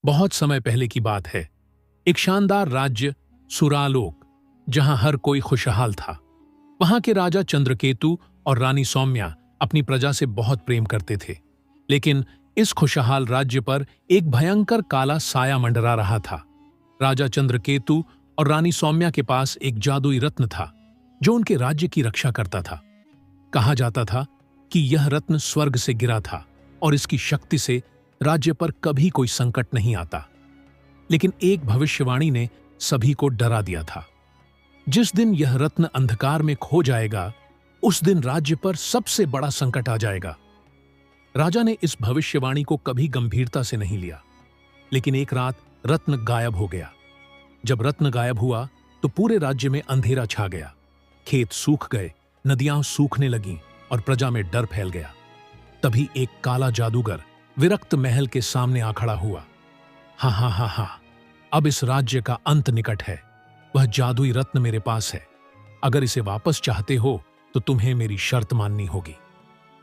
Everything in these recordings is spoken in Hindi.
बहुत समय पहले की बात है। एक शानदार राज्य सुरालोक, जहां हर कोई खुशहाल था। वहां के राजा चंद्रकेतु और रानी सौम्या अपनी प्रजा से बहुत प्रेम करते थे। लेकिन इस खुशहाल राज्य पर एक भयंकर काला साया मंडरा रहा था। राजा चंद्रकेतु और रानी सौम्या के पास एक जादुई रत्न था जो उनके राज्य की रक्षा करता था। कहा जाता था कि यह रत्न स्वर्ग से गिरा था और इसकी शक्ति से राज्य पर कभी कोई संकट नहीं आता। लेकिन एक भविष्यवाणी ने सभी को डरा दिया था। जिस दिन यह रत्न अंधकार में खो जाएगा, उस दिन राज्य पर सबसे बड़ा संकट आ जाएगा। राजा ने इस भविष्यवाणी को कभी गंभीरता से नहीं लिया। लेकिन एक रात रत्न गायब हो गया। जब रत्न गायब हुआ तो पूरे राज्य में अंधेरा छा गया। खेत सूख गए, नदियां सूखने लगीं और प्रजा में डर फैल गया। तभी एक काला जादूगर विरक्त महल के सामने आ खड़ा हुआ। हा हा हा हा, अब इस राज्य का अंत निकट है। वह जादुई रत्न मेरे पास है। अगर इसे वापस चाहते हो तो तुम्हें मेरी शर्त माननी होगी।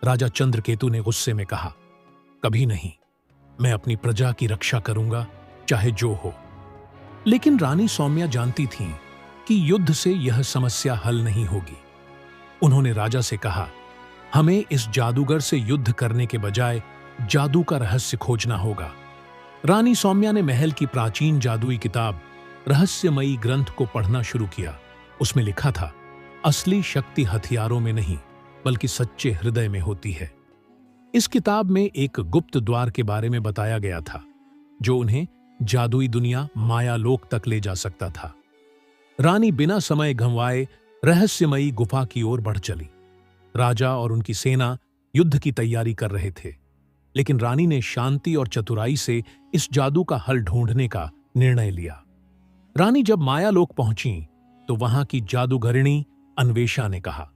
राजा चंद्रकेतु ने गुस्से में कहा, कभी नहीं, मैं अपनी प्रजा की रक्षा करूंगा, चाहे जो हो। लेकिन रानी सौम्या जानती थीं कि युद्ध से यह समस्या हल नहीं होगी। उन्होंने राजा से कहा, हमें इस जादूगर से युद्ध करने के बजाय जादू का रहस्य खोजना होगा। रानी सौम्या ने महल की प्राचीन जादुई किताब रहस्यमयी ग्रंथ को पढ़ना शुरू किया। उसमें लिखा था, असली शक्ति हथियारों में नहीं बल्कि सच्चे हृदय में होती है। इस किताब में एक गुप्त द्वार के बारे में बताया गया था जो उन्हें जादुई दुनिया मायालोक तक ले जा सकता था। रानी बिना समय गंवाए रहस्यमयी गुफा की ओर बढ़ चली। राजा और उनकी सेना युद्ध की तैयारी कर रहे थे। लेकिन रानी ने शांति और चतुराई से इस जादू का हल ढूंढने का निर्णय लिया। रानी जब मायालोक पहुंची तो वहां की जादूगरिणी अन्वेषा ने कहा,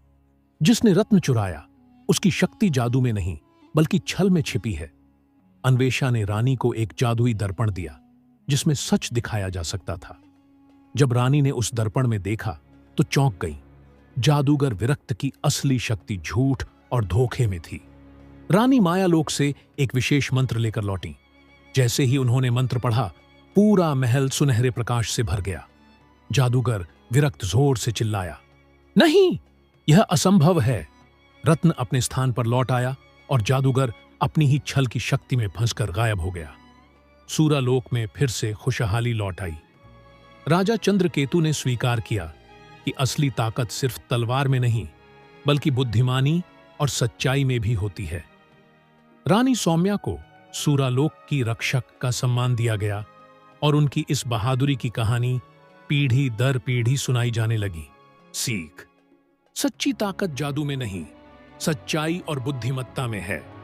जिसने रत्न चुराया उसकी शक्ति जादू में नहीं बल्कि छल में छिपी है। अन्वेषा ने रानी को एक जादुई दर्पण दिया जिसमें सच दिखाया जा सकता था। जब रानी ने उस दर्पण में देखा तो चौंक गई। जादूगर विरक्त की असली शक्ति झूठ और धोखे में थी। रानी मायालोक से एक विशेष मंत्र लेकर लौटी। जैसे ही उन्होंने मंत्र पढ़ा, पूरा महल सुनहरे प्रकाश से भर गया। जादूगर विरक्त जोर से चिल्लाया, नहीं, यह असंभव है। रत्न अपने स्थान पर लौट आया और जादूगर अपनी ही छल की शक्ति में फंसकर गायब हो गया। सूरालोक में फिर से खुशहाली लौट आई। राजा चंद्रकेतु ने स्वीकार किया कि असली ताकत सिर्फ तलवार में नहीं बल्कि बुद्धिमानी और सच्चाई में भी होती है। रानी सौम्या को सूरालोक की रक्षक का सम्मान दिया गया और उनकी इस बहादुरी की कहानी पीढ़ी दर पीढ़ी सुनाई जाने लगी। सीख, सच्ची ताकत जादू में नहीं, सच्चाई और बुद्धिमत्ता में है।